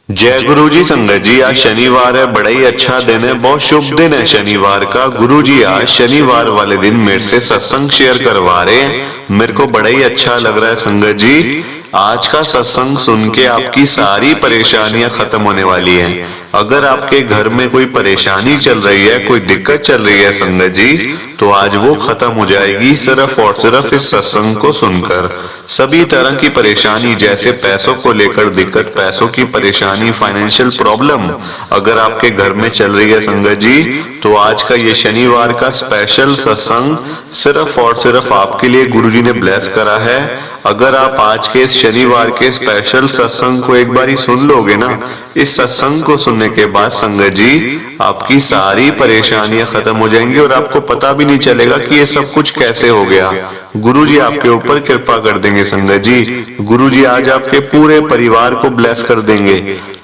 जय गुरु जी। संगत जी, आज शनिवार है, बड़ा ही अच्छा दिन है, बहुत शुभ दिन है शनिवार का। गुरु जी आज शनिवार वाले दिन मेरे से सत्संग शेयर करवा रहे हैं। मेरे को बड़ा ही अच्छा लग रहा है संगत जी। आज का सत्संग सुन के आपकी सारी परेशानियां खत्म होने वाली हैं। अगर आपके घर में कोई परेशानी चल रही है, कोई दिक्कत चल रही है संगत जी, तो आज वो खत्म हो जाएगी सिर्फ और सिर्फ इस सत्संग को सुनकर। सभी तरह की परेशानी, जैसे पैसों को लेकर दिक्कत, पैसों की परेशानी, फाइनेंशियल प्रॉब्लम अगर आपके घर में चल रही है संगत जी, तो आज का ये शनिवार का स्पेशल सत्संग सिर्फ और सिर्फ आपके लिए गुरुजी ने ब्लेस करा है। अगर आप आज के इस शनिवार के स्पेशल सत्संग को एक बार ही सुन लोगे ना, इस सत्संग को सुनने के बाद संगत जी आपकी सारी परेशानियां खत्म हो जाएंगी और आपको पता भी नहीं चलेगा कि ये सब कुछ कैसे हो गया। गुरुजी आपके ऊपर कृपा कर देंगे संगत जी। गुरुजी आज आपके पूरे परिवार को ब्लेस कर देंगे।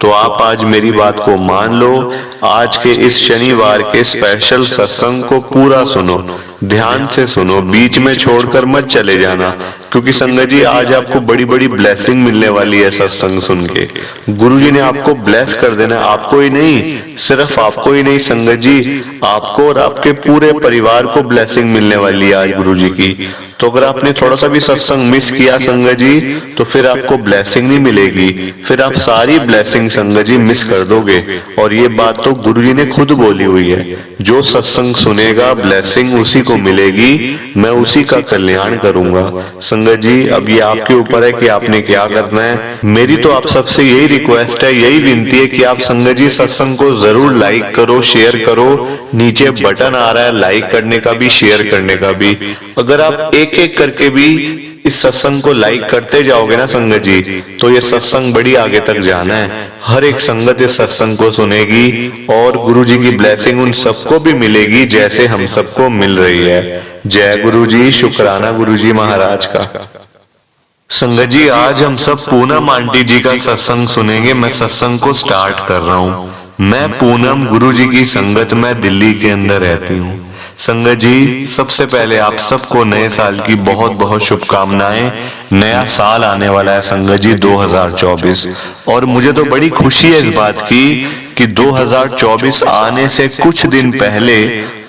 तो आप आज मेरी बात को मान लो, आज के इस शनिवार के स्पेशल सत्संग को पूरा सुनो, ध्यान से सुनो, बीच में छोड़कर मत चले जाना, क्योंकि संगत जी आज आपको बड़ी बड़ी ब्लेसिंग मिलने वाली है सत्संग सुन के। गुरुजी ने आपको ब्लेस कर देना, आपको ही नहीं, सिर्फ आपको ही नहीं संगत जी, आपको और आपके पूरे परिवार को ब्लेसिंग मिलने वाली है आज गुरुजी की। तो अगर आपने थोड़ा सा भी सत्संग मिस किया संगत जी, तो फिर आपको ब्लेसिंग नहीं मिलेगी, फिर आप सारी ब्लेसिंग संगत जी मिस कर दोगे। और ये बात तो गुरुजी ने खुद बोली हुई है, जो सत्संग सुनेगा ब्लेसिंग उसी को मिलेगी, मैं उसी का कल्याण करूंगा। संगत जी अब ये आपके ऊपर है कि आपने क्या करना है। मेरी तो आप सबसे यही रिक्वेस्ट है, यही विनती है कि आप संगत जी सत्संग को जरूर लाइक करो, शेयर करो। नीचे बटन आ रहा है लाइक करने का भी, शेयर करने का भी। अगर आप एक एक करके भी इस सत्संग को लाइक करते जाओगे ना संगत जी, तो ये सत्संग बड़ी आगे तक जाना है। हर एक संगत इस सत्संग को सुनेगी और गुरु जी की ब्लेसिंग उन सबको भी मिलेगी जैसे हम सबको मिल रही है। जय गुरु जी, शुक्राना गुरु जी महाराज का। संगत जी आज हम सब पूनम आंटी जी का सत्संग सुनेंगे। मैं सत्संग को स्टार्ट कर रहा हूँ। मैं पूनम गुरु जी की संगत में दिल्ली के अंदर रहती हूँ। संगत जी सबसे पहले आप सबको नए साल की बहुत बहुत शुभकामनाएं। नया साल आने वाला है संगत जी 2024, और मुझे तो बड़ी खुशी है इस बात की कि 2024 आने से कुछ दिन पहले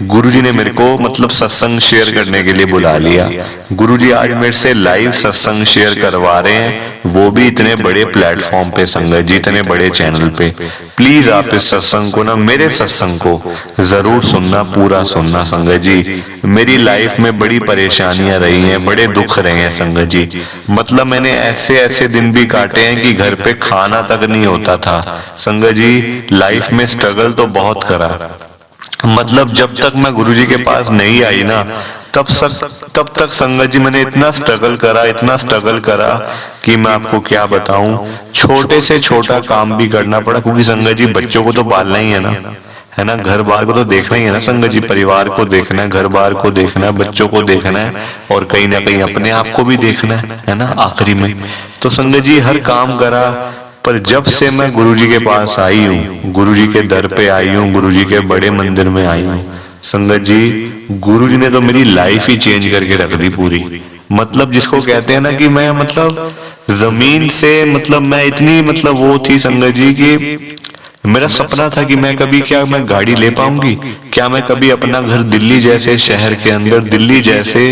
गुरुजी ने मेरे को मतलब सत्संग शेयर करने के लिए बुला लिया। गुरुजी आज मेरे से लाइव सत्संग शेयर करवा रहे हैं, वो भी इतने बड़े प्लेटफॉर्म पे संगत जी, इतने बड़े चैनल पे। प्लीज आप इस सत्संग को ना, मेरे सत्संग को जरूर सुनना, पूरा सुनना संगत जी। मेरी लाइफ में बड़ी परेशानियां रही हैं, बड़े दुख रहे हैं संगत जी। मतलब मैंने ऐसे ऐसे दिन भी काटे हैं कि घर पे खाना तक नहीं होता था संगत जी। लाइफ में स्ट्रगल तो बहुत करा। मतलब जब तक मैं गुरुजी के पास नहीं आई ना, तब तक संगत जी मैंने इतना स्ट्रगल करा, इतना स्ट्रगल करा कि मैं आपको क्या बताऊं। छोटे से छोटा काम भी करना पड़ा, क्योंकि संगत जी बच्चों को तो पालना ही है ना, घर बार को तो देखना ही है ना संगत जी। परिवार को देखना है, घर बार को देखना है, बच्चों को देखना है, और कहीं ना कहीं अपने आप को भी देखना है ना आखिरी में। तो संगत जी हर काम करा, पर जब से मैं गुरुजी के पास आई हूँ, गुरुजी के दर पे आई हूँ, गुरुजी के बड़े मंदिर में आई हूँ संगत जी, गुरुजी ने तो मेरी लाइफ ही चेंज करके रख दी पूरी। मतलब जिसको कहते हैं ना कि मैं मतलब जमीन से, मतलब मैं इतनी मतलब वो थी संगत जी कि मेरा सपना था कि मैं कभी, क्या मैं गाड़ी ले पाऊंगी, क्या मैं कभी अपना घर दिल्ली जैसे शहर के अंदर, दिल्ली जैसे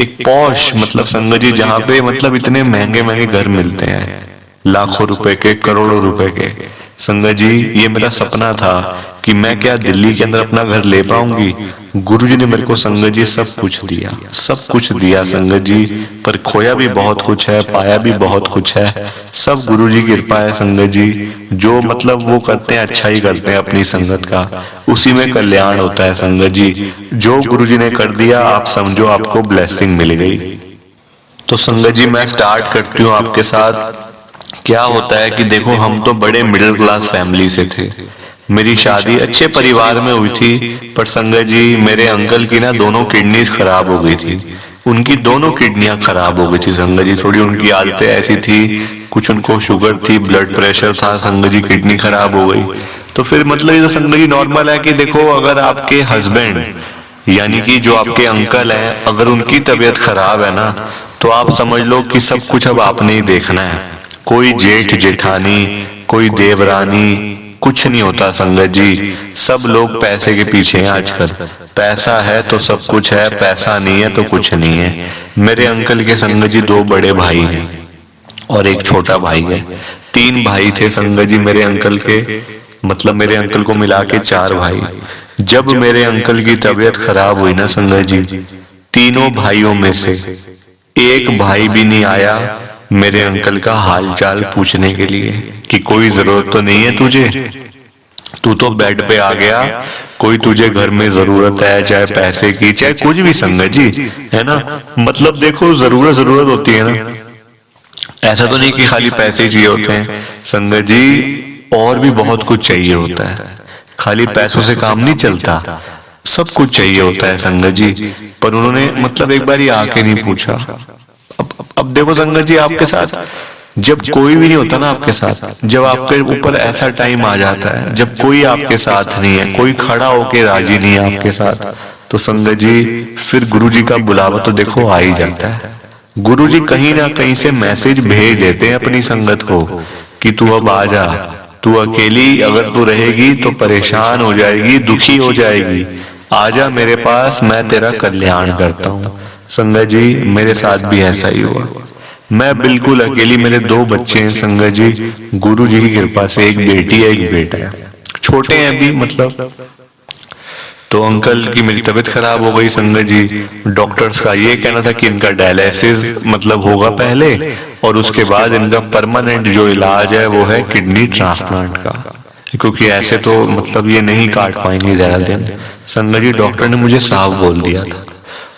एक पॉश मतलब संगत जी, जहाँ पे मतलब इतने महंगे महंगे घर मिलते हैं, लाखों रुपए के, करोड़ों रुपए के। संगत जी ये मेरा सपना था कि मैं क्या दिल्ली के अंदर अपना घर ले पाऊंगी। गुरुजी ने मेरे को संगत जी सब कुछ दिया, सब कुछ दिया संगत जी, पर खोया भी बहुत कुछ है, पाया भी बहुत कुछ है। सब गुरुजी की कृपा है संगत जी। जो मतलब वो करते हैं अच्छा ही करते हैं अपनी संगत का, उसी में कल्याण होता है संगत जी। जो गुरुजी ने कर दिया आप समझो आपको ब्लेसिंग मिल गई। तो संगत जी मैं स्टार्ट करती हूँ आपके साथ। क्या होता है कि देखो हम तो बड़े मिडिल क्लास फैमिली से थे। मेरी शादी अच्छे परिवार में हुई थी, पर संगत जी मेरे अंकल की ना दोनों किडनीज खराब हो गई थी। उनकी दोनों किडनियां खराब हो गई थी संगत जी। थोड़ी उनकी आदतें ऐसी थी, कुछ उनको शुगर थी, ब्लड प्रेशर था संगत जी, किडनी खराब हो गई। तो फिर मतलब ये तो संगत जी नॉर्मल है कि देखो अगर आपके हस्बैंड यानी कि जो आपके अंकल हैं, अगर उनकी तबीयत खराब है ना, तो आप समझ लो कि सब कुछ अब आपने ही देखना है। कोई जेठ जेठानी, कोई देवरानी, कुछ नहीं होता संगत जी। सब लोग पैसे के पीछे हैं आजकल। पैसा है तो सब कुछ है, पैसा नहीं है तो कुछ नहीं है। मेरे अंकल के संगत जी 2 बड़े भाई हैं और एक छोटा भाई है। 3 भाई थे संगत जी मेरे अंकल के, मतलब मेरे अंकल को मिला के 4 भाई। जब मेरे अंकल की तबीयत खराब हुई ना संगत जी, तीनों भाइयों में से एक भाई भी नहीं आया मेरे अंकल का हालचाल पूछने के लिए कि कोई जरूरत तो नहीं है तुझे, तू तो बेड पे आ गया, कोई तुझे घर में जरूरत है, चाहे पैसे की चाहे कुछ भी संगत जी, है ना। मतलब देखो जरूरत होती है ना, ऐसा तो नहीं कि खाली पैसे चाहिए होते हैं संगत जी, और भी बहुत कुछ चाहिए होता है। खाली पैसों से काम नहीं चलता, सब कुछ चाहिए होता है संगत जी। पर उन्होंने मतलब एक बार ही आके नहीं पूछा। अब देखो संगत जी, आपके साथ जब कोई भी नहीं होता ना आपके साथ, जब आपके ऊपर ऐसा टाइम आ जाता है जब कोई आपके साथ नहीं है, कोई खड़ा होके राजी नहीं है आपके साथ, तो संगत जी फिर गुरु जी का बुलावा तो देखो आ ही जाता है। गुरु जी कहीं ना कहीं से मैसेज भेज देते हैं अपनी संगत को कि तू अब आ जा, तू अकेली अगर तू रहेगी तो परेशान हो जाएगी, दुखी हो जाएगी, आजा मेरे पास, मैं तेरा कल्याण करता हूँ। संगत जी मेरे साथ भी ऐसा ही हुआ। मैं बिल्कुल अकेली, मेरे 2 बच्चे हैं संगत जी, गुरु जी की कृपा से, एक बेटी है एक बेटा है, छोटे हैं अभी मतलब। तो अंकल की मेरी तबीयत खराब हो गई संगत जी। डॉक्टर्स का ये कहना था कि इनका डायलिसिस मतलब होगा पहले, और उसके बाद इनका परमानेंट जो इलाज है वो है किडनी ट्रांसप्लांट का, क्योंकि ऐसे तो मतलब ये नहीं काट पाएंगे ज्यादा दिन। संगत जी डॉक्टर ने मुझे साफ बोल दिया था,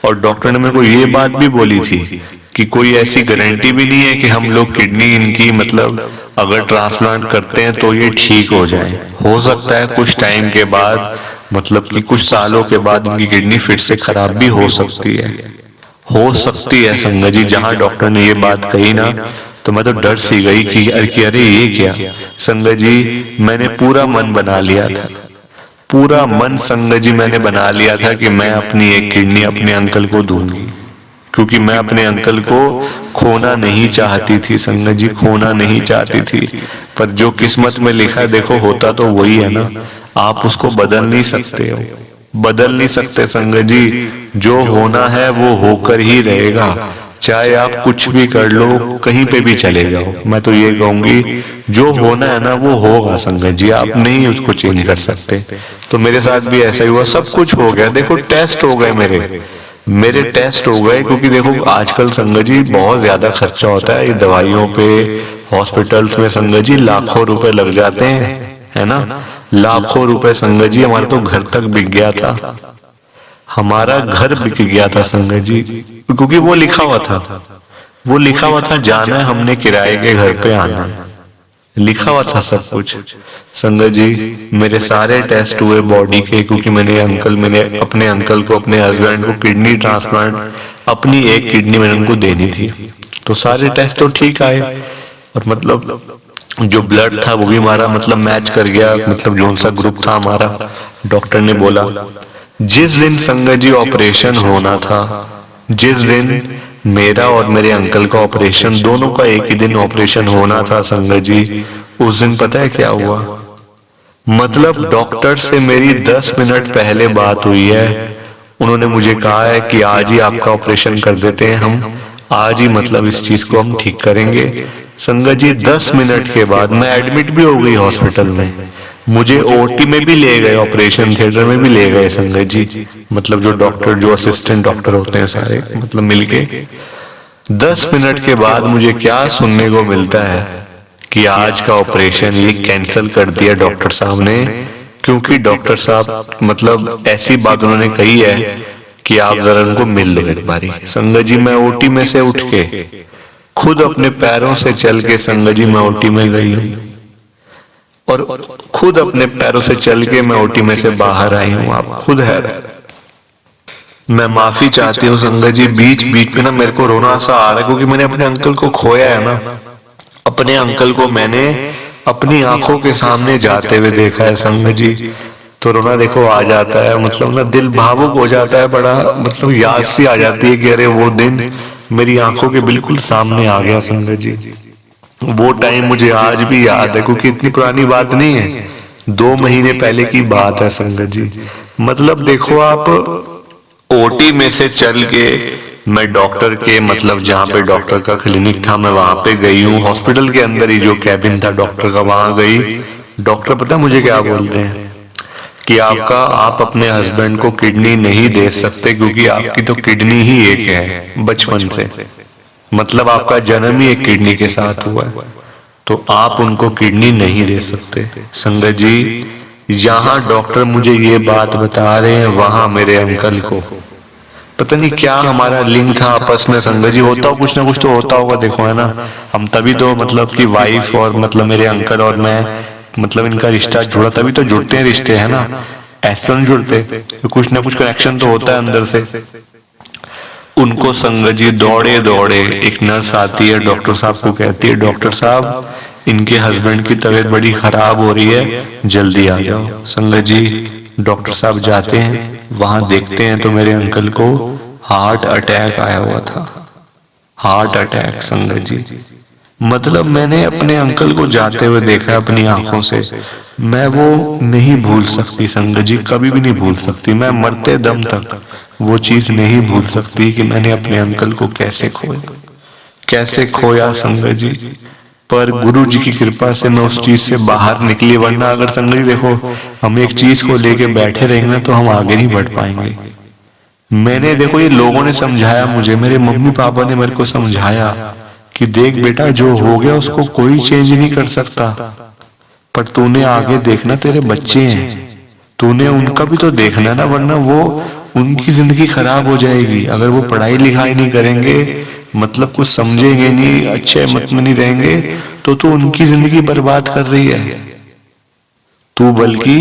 और डॉक्टर ने मेरे को ये बात भी बोली थी कि कोई ऐसी गारंटी भी नहीं है कि हम लोग किडनी इनकी मतलब अगर ट्रांसप्लांट करते हैं तो ये ठीक हो जाए। हो सकता है कुछ टाइम के बाद, मतलब कि कुछ सालों के बाद इनकी किडनी फिर से खराब भी हो सकती है संगत जी। जहां डॉक्टर ने ये बात कही ना, तो मैं तो डर सी गई कि अरे ये क्या। संगत जी मैंने पूरा मन बना लिया था, पूरा मन संगत जी मैंने बना लिया था कि मैं अपनी एक किडनी अपने अंकल को दूंगी, क्योंकि मैं अपने अंकल को खोना नहीं चाहती थी संगत जी, खोना नहीं चाहती थी। पर जो किस्मत में लिखा है देखो, होता तो वही है ना, आप उसको बदल नहीं सकते हो, बदल नहीं सकते संगत जी। जो होना है वो होकर ही रहेगा, चाहे आप कुछ भी कर लो, कहीं पे भी चले जाओ। मैं तो ये कहूंगी जो होना है ना वो होगा संगत जी, आप नहीं उसको चेंज कर सकते। तो मेरे साथ भी ऐसा ही हुआ, सब कुछ हो गया। देखो टेस्ट हो गए मेरे टेस्ट हो गए, क्योंकि देखो आजकल संगत जी बहुत ज्यादा खर्चा होता है, ये दवाइयों पे, हॉस्पिटल्स में संगत जी लाखों रुपए लग जाते हैं, है ना, लाखों रुपए संगत जी। हमारा तो घर तक बिक गया था, हमारा घर बिक गया था संगत जी, क्योंकि वो लिखा हुआ था जाना है हमने किराए के घर पे आना, लिखा हुआ था सब कुछ संगत जी। मेरे सारे टेस्ट हुए बॉडी के, क्योंकि मैंने अपने अंकल को, अपने हस्बैंड को किडनी ट्रांसप्लांट, अपनी एक किडनी मैंने उनको देनी थी, तो सारे टेस्ट तो ठीक आए, और मतलब जो ब्लड था वो भी हमारा मतलब मैच कर गया, मतलब जो सा ग्रुप था हमारा। डॉक्टर ने बोला जिस दिन संगत जी ऑपरेशन होना था, जिस दिन मेरा और मेरे अंकल का ऑपरेशन, दोनों का एक ही दिन ऑपरेशन होना था संगत जी, उस दिन पता है क्या हुआ? मतलब डॉक्टर से मेरी 10 मिनट पहले बात हुई है, उन्होंने मुझे कहा है कि आज ही आपका ऑपरेशन कर देते हैं हम, आज ही मतलब इस चीज को हम ठीक करेंगे। संगत जी 10 मिनट के बाद मैं एडमिट भी हो गई हॉस्पिटल में, मुझे ओटी में भी ले गए, ऑपरेशन थिएटर में भी ले गए संगत जी, मतलब जो डॉक्टर, जो असिस्टेंट डॉक्टर होते हैं सारे मतलब मिलके। 10 मिनट के बाद मुझे क्या सुनने को मिलता है कि आज का ऑपरेशन ये कैंसिल कर दिया डॉक्टर साहब ने, क्योंकि डॉक्टर साहब मतलब ऐसी बात उन्होंने कही है कि आप जरा उनको मिल लो एक बारी। संगत जी मैं ओटी में से उठ के खुद अपने पैरों से चल के संगत जी मैं ओटी में गई हूँ, और खुद अपने पैरों से चल के मैं ओटी में से बाहर आई हूँ। आप खुद है, मैं माफी चाहती हूँ संगत जी, बीच बीच में ना मेरे को रोना सा आ रहा है, क्योंकि मैंने अपने अंकल को खोया है ना, अपने अंकल को मैंने अपनी आंखों के सामने जाते हुए देखा है संगत जी, तो रोना देखो आ जाता है, मतलब ना दिल भावुक हो जाता है, बड़ा मतलब याद सी आ जाती है कि अरे वो दिन मेरी आंखों के बिल्कुल सामने आ गया संगत जी। वो टाइम मुझे आज भी याद है, क्योंकि इतनी पुरानी बात नहीं है, 2 महीने पहले की बात है संगत जी। मतलब देखो आप, ओटी में से चल के मैं डॉक्टर के, मतलब जहाँ पे डॉक्टर का क्लिनिक था, मैं वहां पे गई हूँ। हॉस्पिटल के अंदर ही जो कैबिन था डॉक्टर का, वहां गई। डॉक्टर पता है मुझे क्या बोलते हैं कि आप अपने हस्बैंड को किडनी नहीं दे सकते, क्योंकि आपकी तो किडनी ही एक है बचपन से, मतलब आपका जन्म ही एक किडनी के साथ हुआ है, तो आप उनको किडनी नहीं दे सकते। संगत जी, यहाँ डॉक्टर मुझे ये बात बता रहे हैं, वहां मेरे अंकल को पता नहीं क्या हमारा लिंक था आपस में। संगत जी, होता हो कुछ ना कुछ तो होता होगा, देखो है ना। हम तभी तो मतलब कि वाइफ और मतलब मेरे अंकल और मैं, मतलब इनका रिश्ता जुड़ा, तभी तो जुड़ते हैं रिश्ते, है ना। ऐसे नहीं जुड़ते, तो कुछ ना कुछ कनेक्शन तो होता है अंदर से। उनको संगत जी दौड़े दौड़े एक नर्स आती है, डॉक्टर साहब को कहती है, डॉक्टर साहब इनके हस्बैंड की तबीयत बड़ी खराब हो रही है, जल्दी आ जाओ। संगत जी डॉक्टर साहब जाते हैं, वहां देखते हैं तो मेरे अंकल को हार्ट अटैक आया हुआ था। हार्ट अटैक संगत जी, मतलब मैंने अपने अंकल को जाते हुए देखा अपनी आंखों से। मैं वो नहीं भूल सकती संगत जी, कभी भी नहीं भूल सकती। मैं मरते दम तक वो चीज नहीं भूल सकती कि मैंने अपने अंकल को कैसे खोया, कैसे खोया संगत जी। पर गुरु जी की कृपा से मैं उस चीज से बाहर निकली, वरना अगर संगत जी देखो, हम एक चीज को लेके बैठे रहेंगे तो हम आगे नहीं बढ़ पाएंगे। मैंने देखो, ये लोगों ने समझाया मुझे, मेरे मम्मी पापा ने मेरे को समझाया कि देख बेटा, जो हो गया उसको कोई चेंज नहीं कर सकता, पर तूने आगे देखना, तेरे बच्चे हैं, तूने उनका भी तो देखना ना, वरना वो उनकी जिंदगी खराब हो जाएगी। अगर वो पढ़ाई लिखाई नहीं करेंगे, मतलब कुछ समझेंगे नहीं, अच्छे मत में नहीं रहेंगे, तो तू उनकी जिंदगी बर्बाद कर रही है। तू बल्कि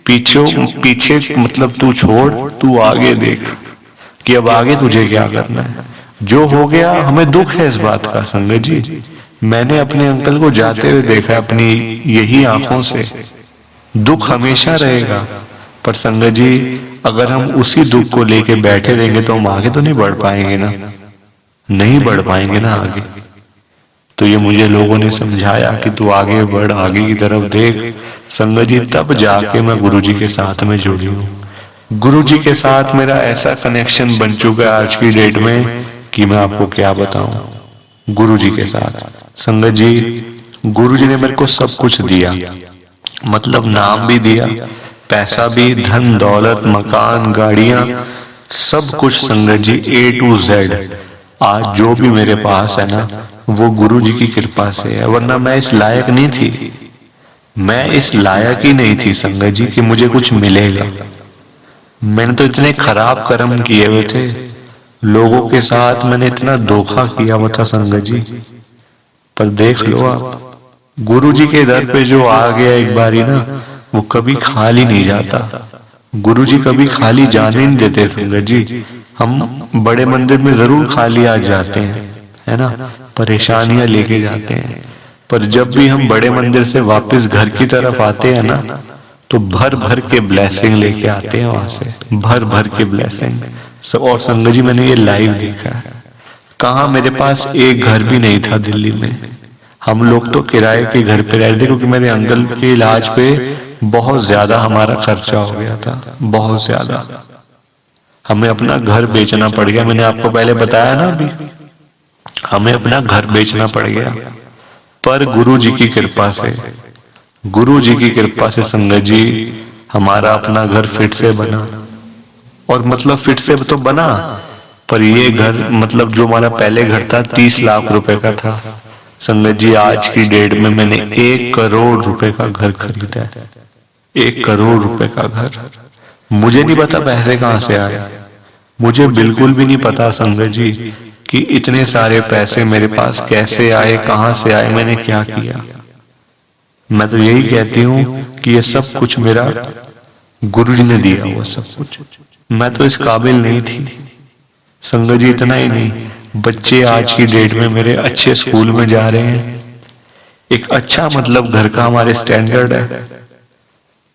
पीछे पीछे मतलब तू छोड़, तू आगे देख कि अब आगे तुझे क्या करना है। जो हो गया, हमें दुख है इस बात का संगत जी। मैंने अपने अंकल को जाते हुए देखा अपनी यही आंखों से। दुख हमेशा रहेगा, पर संगत जी अगर हम उसी दुख को लेके बैठे रहेंगे तो हम आगे तो नहीं बढ़ पाएंगे ना, नहीं बढ़ पाएंगे ना आगे। तो ये मुझे लोगों ने समझाया कि तू आगे बढ़, आगे की तरफ देख संगत जी, तब जाके मैं गुरुजी के साथ में जुड़ी हूँ। गुरुजी के साथ मेरा ऐसा कनेक्शन बन चुका है आज की डेट में कि मैं आपको क्या बताऊं। गुरुजी के साथ संगत जी, गुरुजी ने मेरे को सब कुछ दिया, मतलब नाम भी दिया, पैसा भी, धन दौलत, मकान, गाड़ियां, सब कुछ संगत जी A to Z। आज जो भी मेरे पास है ना, वो गुरु जी की कृपा से है, वरना मैं इस लायक नहीं थी। मैं इस लायक ही नहीं थी संगत जी कि मुझे कुछ मिलेगा। मैंने तो इतने खराब कर्म किए हुए थे, लोगों के साथ मैंने इतना धोखा किया हुआ था संगत जी। पर देख लो आप, गुरु जी के दर पे जो आ गया एक बारी ना, वो कभी खाली नहीं जाता। गुरु जी कभी खाली जाने नहीं देते संगत जी। हम बड़े मंदिर में जरूर खाली आ जाते हैं, है ना, परेशानियां लेके जाते हैं, पर जब भी हम बड़े मंदिर से वापस घर की तरफ आते हैं ना, तो भर भर के ब्लेसिंग लेके आते हैं वहां से, भर भर के ब्लेसिंग। और संगत जी मैंने ये लाइव देखा है। कहा मेरे पास एक घर भी नहीं था दिल्ली में, हम लोग तो किराए के घर पे रहते, क्योंकि मेरे अंकल के इलाज पे बहुत ज्यादा हमारा खर्चा हो गया था, बहुत ज्यादा। हमें अपना घर बेचना पड़ गया, मैंने आपको पहले बताया ना अभी, हमें अपना घर बेचना पड़ गया। पर गुरु जी की कृपा से, गुरु जी की कृपा से संगत जी हमारा अपना घर फिर से बना। और मतलब फिर से तो बना, पर ये घर मतलब जो हमारा पहले घर था 30 लाख रुपए का था संगत जी, आज की डेट में मैंने 1 करोड़ रुपए का घर खरीदा है। 1 करोड़ रुपए का घर। मुझे नहीं पता पैसे कहां से आए, मुझे बिल्कुल भी नहीं पता संगत जी कि इतने सारे पैसे मेरे पास कैसे आए, कहां से आए, मैंने क्या किया। मैं तो यही कहती हूँ कि ये सब कुछ मेरा गुरु जी ने दिया हुआ सब कुछ। मैं तो इस काबिल नहीं थी संगत जी, इतना ही नहीं, बच्चे आज की डेट में मेरे अच्छे स्कूल में जा रहे हैं, एक अच्छा मतलब घर का हमारे स्टैंडर्ड है,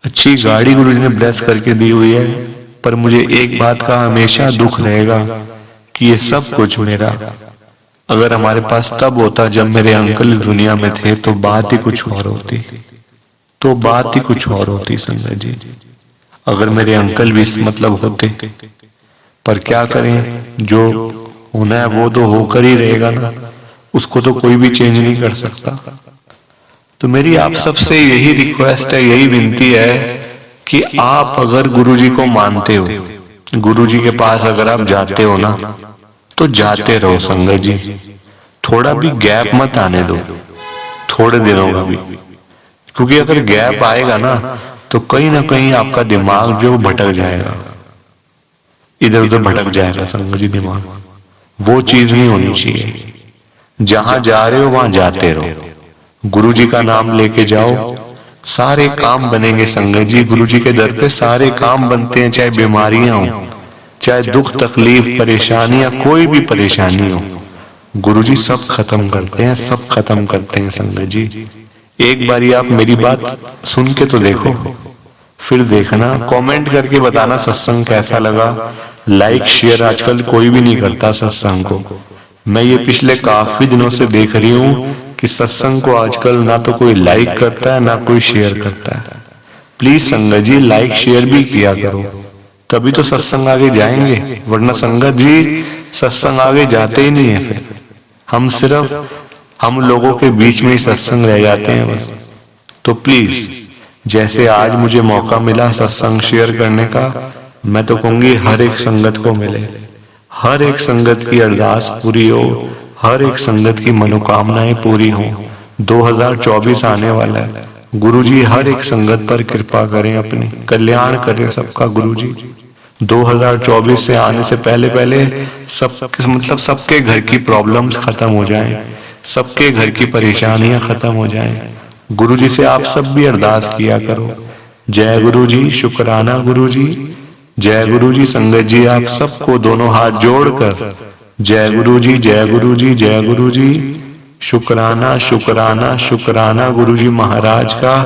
अच्छी गाड़ी गुरु जी ने ब्लेस करके दी हुई है। पर मुझे एक बात का हमेशा दुख रहेगा कि ये सब कुछ मेरा अगर हमारे पास तब होता जब मेरे अंकल इस दुनिया में थे तो बात ही कुछ और होती, तो बात ही कुछ और होती संजय जी। अगर मेरे अंकल भी मतलब होते, पर क्या करें, जो होना है वो तो होकर ही रहेगा ना, उसको तो कोई भी चेंज नहीं कर सकता। तो मेरी आप सबसे यही रिक्वेस्ट है, यही विनती है कि आप अगर गुरुजी को मानते हो, गुरुजी के पास अगर आप जाते हो ना, तो जाते रहो संगत जी। थोड़ा भी गैप मत आने दो, थोड़े दिनों का भी, क्योंकि अगर गैप आएगा ना तो कहीं ना कहीं आपका दिमाग जो भटक जाएगा, इधर उधर भटक जाएगा संगत जी दिमाग। वो चीज नहीं होनी चाहिए। जहां जा रहे हो वहां जाते रहो, गुरु जी का नाम लेके जाओ, सारे काम बनेंगे संगत जी। गुरु जी के दर पे सारे काम बनते हैं, चाहे बीमारियां हो, चाहे दुख तकलीफ परेशानियां, कोई भी परेशानी हो, गुरु जी सब खत्म करते हैं, सब खत्म करते हैं संगत जी। एक बारी आप मेरी बात सुन के तो देखो, फिर देखना, कमेंट करके बताना सत्संग कैसा लगा। लाइक शेयर आजकल कोई भी नहीं करता सत्संग को। मैं ये पिछले काफी दिनों से देख रही हूँ कि सत्संग को आजकल ना तो कोई लाइक करता है ना कोई शेयर करता है। प्लीज संगत जी लाइक शेयर भी किया करो, तभी तो सत्संग आगे जाएंगे, वरना संगत जी सत्संग आगे जाते ही नहीं है। फिर हम सिर्फ हम लोगों के बीच में ही सत्संग रह जाते हैं बस। तो प्लीज जैसे आज मुझे मौका मिला सत्संग शेयर करने का, मैं तो कहूंगी हर एक संगत को मिले, हर एक संगत की अरदास पूरी हो, हर एक संगत की मनोकामनाएं पूरी हो। 2024 आने वाला है, गुरुजी हर एक संगत पर कृपा करें, अपनी कल्याण करें सबका गुरुजी। 2024 से आने से पहले पहले सब मतलब सबके घर की प्रॉब्लम्स खत्म हो जाएं, सबके घर की परेशानियां खत्म हो जाएं। गुरुजी से आप सब भी अरदास किया करो। जय गुरुजी, शुक्राना गुरुजी, जय गुरुजी। संगत जी आप सबको दोनों हाथ जोड़कर जय गुरुजी, जय गुरुजी, जय गुरुजी। शुक्राना शुक्राना शुक्राना गुरुजी महाराज का,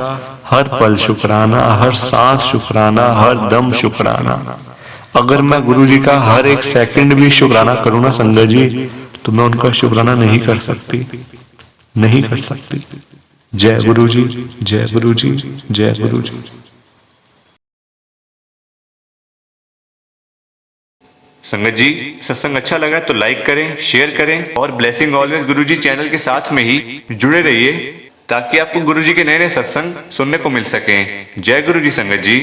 हर पल शुक्राना, हर सांस शुक्राना, हर दम शुक्राना। अगर मैं गुरुजी का हर एक सेकंड भी शुक्राना करूं ना संगत जी, तो मैं उनका शुक्राना नहीं कर सकती, नहीं कर सकती। जय गुरुजी, जय गुरुजी, जय गुरुजी। संगत जी सत्संग अच्छा लगा तो लाइक करें, शेयर करें और ब्लेसिंग ऑलवेज गुरुजी चैनल के साथ में ही जुड़े रहिए, ताकि आपको गुरुजी के नए नए सत्संग सुनने को मिल सकें। जय गुरुजी संगत जी।